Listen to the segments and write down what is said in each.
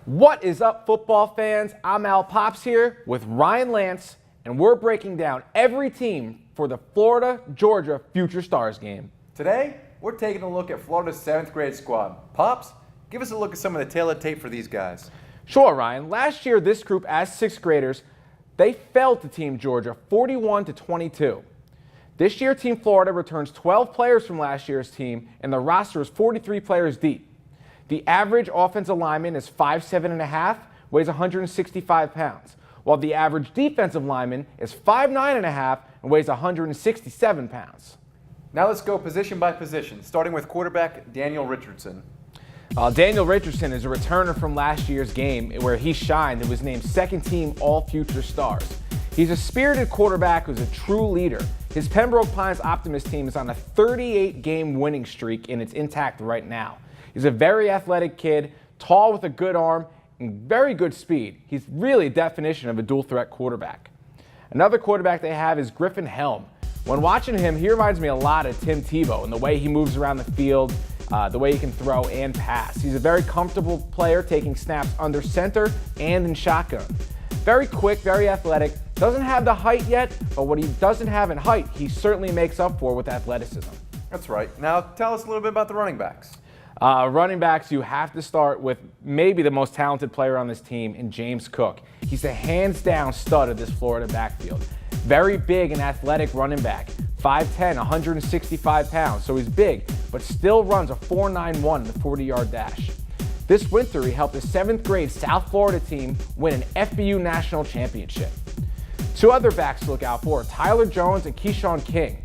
What is up, football fans? I'm Al Pops here with Ryan Lance, and we're breaking down every team for the Florida-Georgia Future Stars game. Today, we're taking a look at Florida's 7th grade squad. Pops, give us a look at some of the tailored tape for these guys. Sure, Ryan. Last year, this group, as 6th graders, they fell to Team Georgia 41-22. This year, Team Florida returns 12 players from last year's team, and the roster is 43 players deep. The average offensive lineman is 5'7.5", weighs 165 pounds, while the average defensive lineman is 5'9.5" and weighs 167 pounds. Now let's go position by position, starting with quarterback Daniel Richardson. Daniel Richardson is a returner from last year's game where he shined and was named second team All-Future Stars. He's a spirited quarterback who's a true leader. His Pembroke Pines Optimist team is on a 38-game winning streak, and it's intact right now. He's a very athletic kid, tall with a good arm, and very good speed. He's really a definition of a dual-threat quarterback. Another quarterback they have is Griffin Helm. When watching him, he reminds me a lot of Tim Tebow in the way he moves around the field, the way he can throw and pass. He's a very comfortable player, taking snaps under center and in shotgun. Very quick, very athletic. Doesn't have the height yet, but what he doesn't have in height, he certainly makes up for with athleticism. That's right. Now tell us a little bit about the running backs. Running backs, you have to start with maybe the most talented player on this team in James Cook. He's a hands-down stud of this Florida backfield. Very big and athletic running back, 5'10", 165 pounds, so he's big, but still runs a 4.91 in the 40-yard dash. This winter, he helped the 7th grade South Florida team win an FBU national championship. Two other backs to look out for are Tyler Jones and Keyshawn King.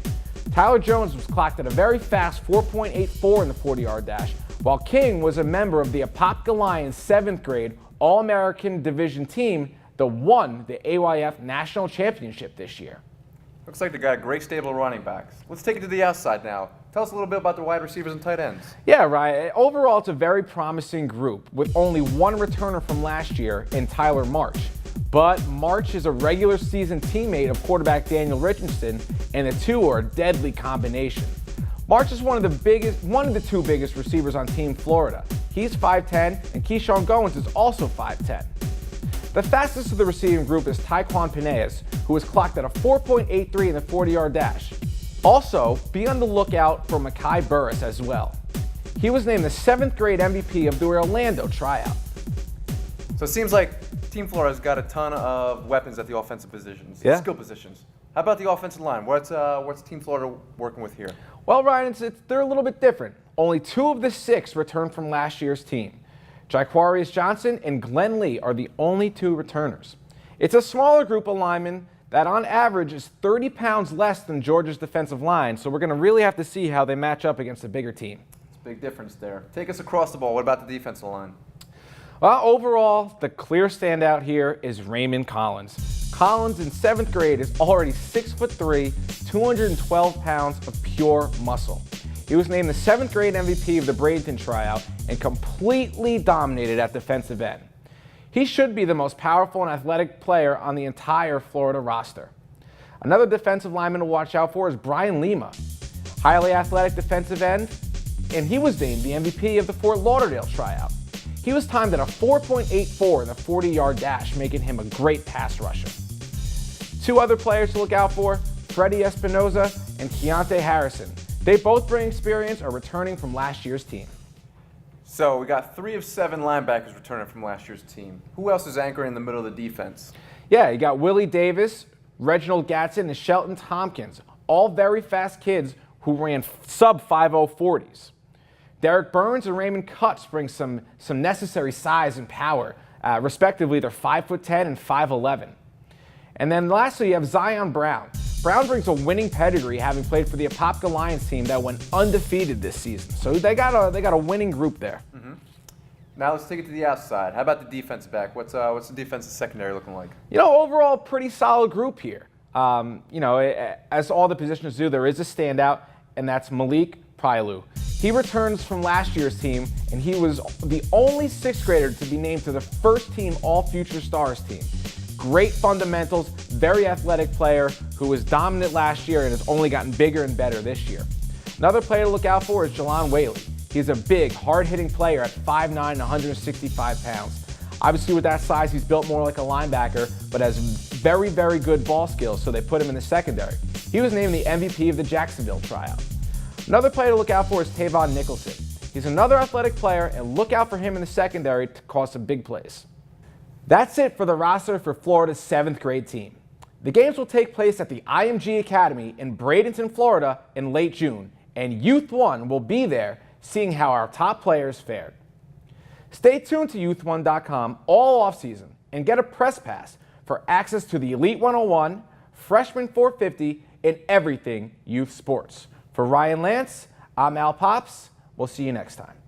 Tyler Jones was clocked at a very fast 4.84 in the 40-yard dash, while King was a member of the Apopka Lions 7th grade All-American Division team that won the AYF National Championship this year. Looks like they got a great stable of running backs. Let's take it to the outside now. Tell us a little bit about the wide receivers and tight ends. Yeah, right. Overall, it's a very promising group with only one returner from last year in Tyler March. But March is a regular season teammate of quarterback Daniel Richardson, and the two are a deadly combination. March is one of the two biggest receivers on Team Florida. He's 5'10", and Keyshawn Goins is also 5'10". The fastest of the receiving group is Taekwon Peneas, who was clocked at a 4.83 in the 40-yard dash. Also, be on the lookout for Mekhi Burris as well. He was named the 7th grade MVP of the Orlando tryout. So it seems like Team Florida's got a ton of weapons at the offensive positions, skill positions. How about the offensive line? What's Team Florida working with here? Well, Ryan, they're a little bit different. Only 2 of the 6 returned from last year's team. Jaquarius Johnson and Glenn Lee are the only 2 returners. It's a smaller group of linemen that on average is 30 pounds less than Georgia's defensive line, so we're going to really have to see how they match up against a bigger team. It's a big difference there. Take us across the ball. What about the defensive line? Well, overall, the clear standout here is Raymond Collins. Collins in 7th grade is already 6'3", 212 pounds of pure muscle. He was named the 7th grade MVP of the Bradenton tryout and completely dominated at defensive end. He should be the most powerful and athletic player on the entire Florida roster. Another defensive lineman to watch out for is Brian Lima, highly athletic defensive end, and he was named the MVP of the Fort Lauderdale tryout. He was timed at a 4.84 in the 40-yard dash, making him a great pass rusher. 2 other players to look out for, Freddie Espinoza and Keontae Harrison. They both bring experience, are returning from last year's team. So we got 3 of 7 linebackers returning from last year's team. Who else is anchoring in the middle of the defense? Yeah, you got Willie Davis, Reginald Gatson, and Shelton Tompkins, all very fast kids who ran sub-5.0 40s. Derek Burns and Raymond Cutts bring some necessary size and power. Respectively, they're 5'10" and 5'11". And then lastly, you have Zion Brown. Brown brings a winning pedigree, having played for the Apopka Lions team that went undefeated this season. So they got a winning group there. Mm-hmm. Now let's take it to the outside. How about the defensive back? What's the defensive secondary looking like? Overall, pretty solid group here. As all the positions do, there is a standout, and that's Malik Prylu. He returns from last year's team, and he was the only 6th grader to be named to the first team All-Future Stars team. Great fundamentals, very athletic player who was dominant last year and has only gotten bigger and better this year. Another player to look out for is Jalon Whaley. He's a big, hard-hitting player at 5'9", 165 pounds. Obviously with that size, he's built more like a linebacker, but has very, very good ball skills, so they put him in the secondary. He was named the MVP of the Jacksonville tryout. Another player to look out for is Tavon Nicholson. He's another athletic player, and look out for him in the secondary to cause some big plays. That's it for the roster for Florida's 7th grade team. The games will take place at the IMG Academy in Bradenton, Florida in late June, and Youth1 will be there seeing how our top players fared. Stay tuned to Youth1.com all offseason and get a press pass for access to the Elite 101, Freshman 450, and everything youth sports. For Ryan Lance, I'm Al Pops. We'll see you next time.